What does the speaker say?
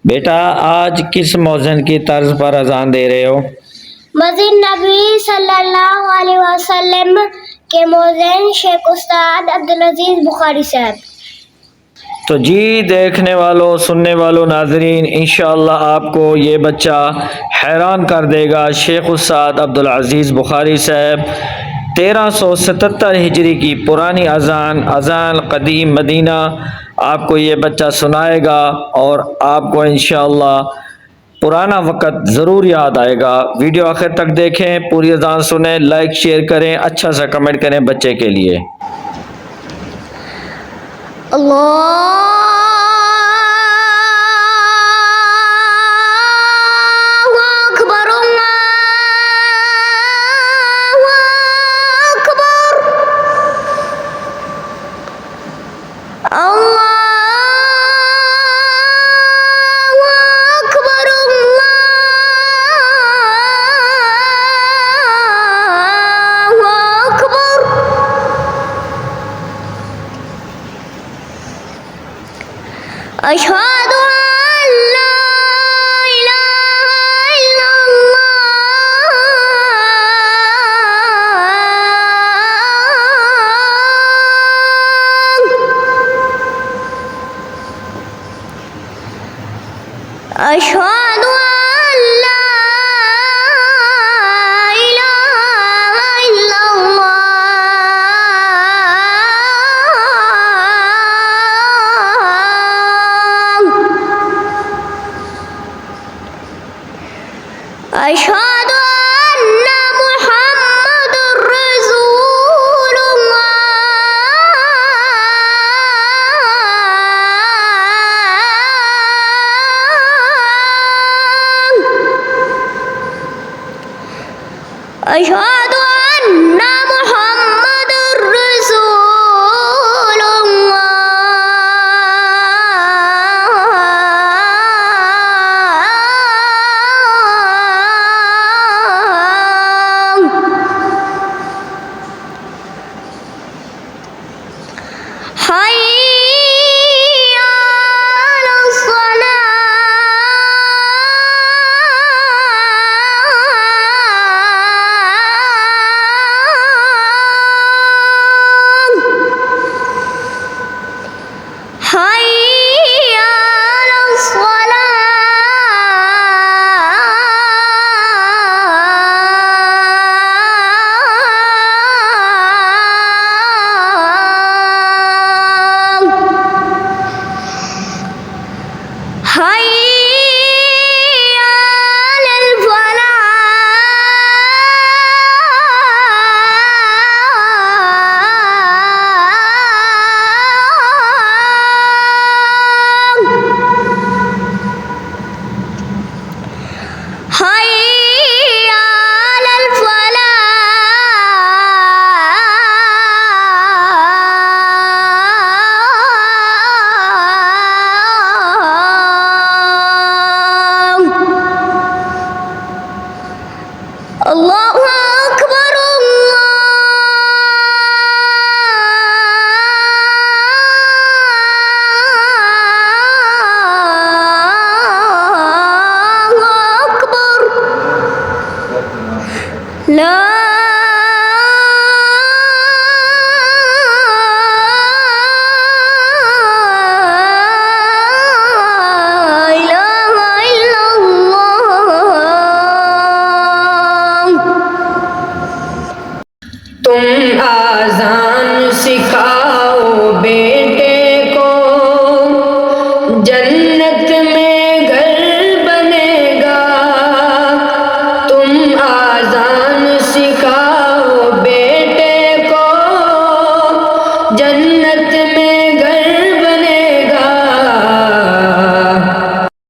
बेटा आज किस मौज़न की तर्ज पर अजान दे रहे हो? मस्जिद नबी सल्लल्लाहु अलैहि वसल्लम के मौज़िन शेख उस्ताद अब्दुल अजीज बुखारी साहब। तो जी देखने वालों, सुनने वालों, नाजरीन, इंशाअल्लाह आपको ये बच्चा हैरान कर देगा। शेख उस्ताद अब्दुल अजीज़ बुखारी साहब 1377 हिजरी की पुरानी अजान कदीम मदीना आपको ये बच्चा सुनाएगा और आपको इंशाअल्लाह पुराना वक़्त ज़रूर याद आएगा। वीडियो आखिर तक देखें, पूरी अजान सुने, लाइक शेयर करें, अच्छा सा कमेंट करें बच्चे के लिए। अशहदु अन ला इलाहा इल्लल्लाह। अशहदु अन ला इलाहा इल्लल्लाह। अशहदु अन्ना मुहम्मदुर रसूलुल्लाह। अशहदु अन्ना मुहम्मदुर hayya alas salah। hayya alas salah। hayya alal falah। hayya alal falah। Allahu akbar, Allahu akbar, la ilaha illallah। तुम आज़ान